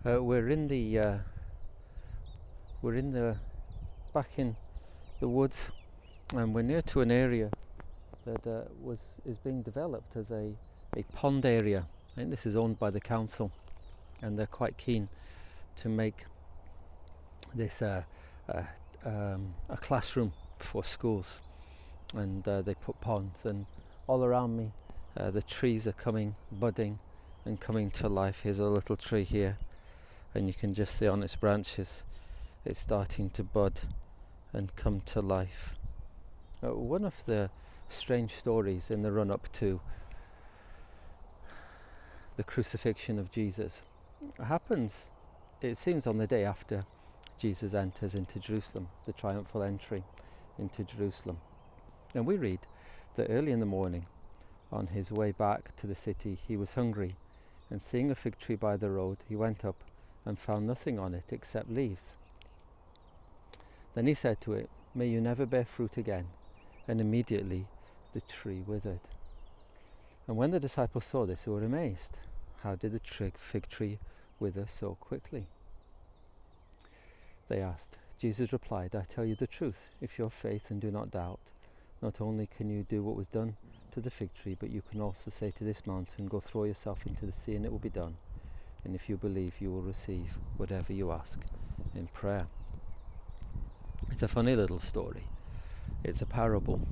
We're in the back in the woods, and we're near to an area that is being developed as a pond area. I think this is owned by the council, and they're quite keen to make this a classroom for schools, and they put ponds, and all around me the trees are budding and coming to life. Here's a little tree here, and you can just see on its branches it's starting to bud and come to life. One of the strange stories in the run-up to the crucifixion of Jesus happens, it seems, on the day after Jesus enters into Jerusalem, the triumphal entry into Jerusalem. And we read that early in the morning, on his way back to the city, he was hungry, and seeing a fig tree by the road, he went up and found nothing on it except leaves. Then he said to it, "May you never bear fruit again." And immediately the tree withered. And when the disciples saw this, they were amazed. How did the fig tree wither so quickly? They asked. Jesus replied, "I tell you the truth, if you have faith and do not doubt, not only can you do what was done to the fig tree, but you can also say to this mountain, go throw yourself into the sea, and it will be done. And if you believe, you will receive whatever you ask in prayer." It's a funny little story. It's a parable,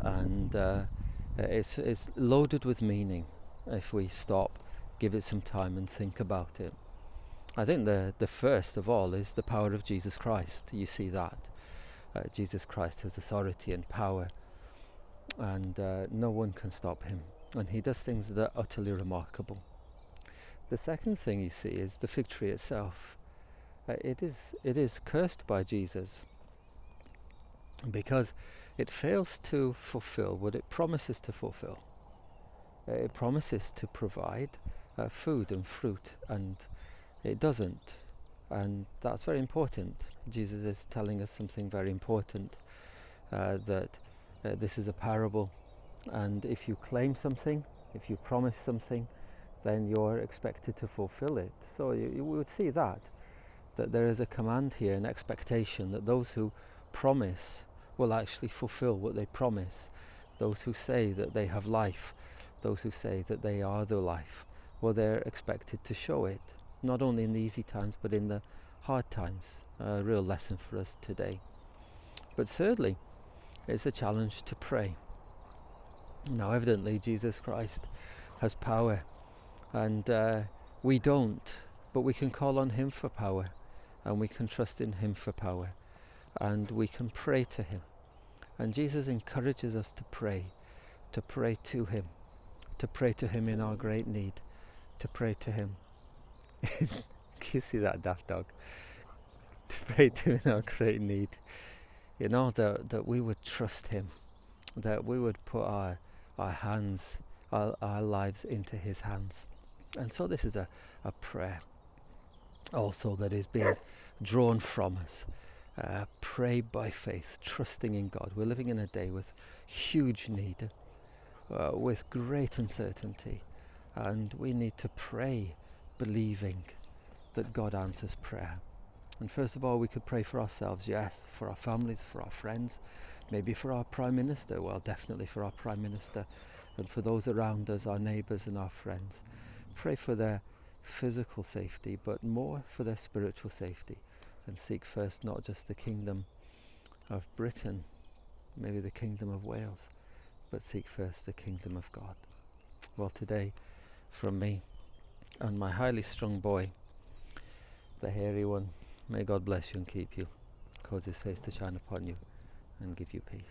and it's loaded with meaning if we stop, give it some time and think about it. I think the first of all is the power of Jesus Christ. You see that. Jesus Christ has authority and power, and no one can stop him. And he does things that are utterly remarkable. The second thing you see is the fig tree itself. It is cursed by Jesus because it fails to fulfill what it promises to fulfill. It promises to provide food and fruit, and it doesn't. And that's very important. Jesus is telling us something very important, that this is a parable, and if you claim something, if you promise something, then you're expected to fulfill it. So you would see that there is a command here, an expectation that those who promise will actually fulfill what they promise. Those who say that they have life, those who say that they are the life, well, they're expected to show it, not only in the easy times but in the hard times. A real lesson for us today. But thirdly, it's a challenge to pray. Now, evidently Jesus Christ has power, and we don't, but we can call on him for power, and we can trust in him for power, and we can pray to him. And Jesus encourages us to pray to him in our great need, to pray to him. Can you see that daft dog? To pray to him in our great need. You know, that we would trust him, that we would put our hands, our lives into his hands. And so this is a prayer also that is being drawn from us. Pray by faith, trusting in God. We're living in a day with huge need, with great uncertainty, and we need to pray believing that God answers prayer. And first of all, we could pray for ourselves, yes, for our families, for our friends, maybe for our Prime Minister, well, definitely for our Prime Minister, and for those around us, our neighbours and our friends. Pray for their physical safety, but more for their spiritual safety, and seek first not just the kingdom of Britain, maybe the kingdom of Wales, but seek first the kingdom of God. Well, today, from me and my highly strung boy, the hairy one, may God bless you and keep you, cause his face to shine upon you and give you peace.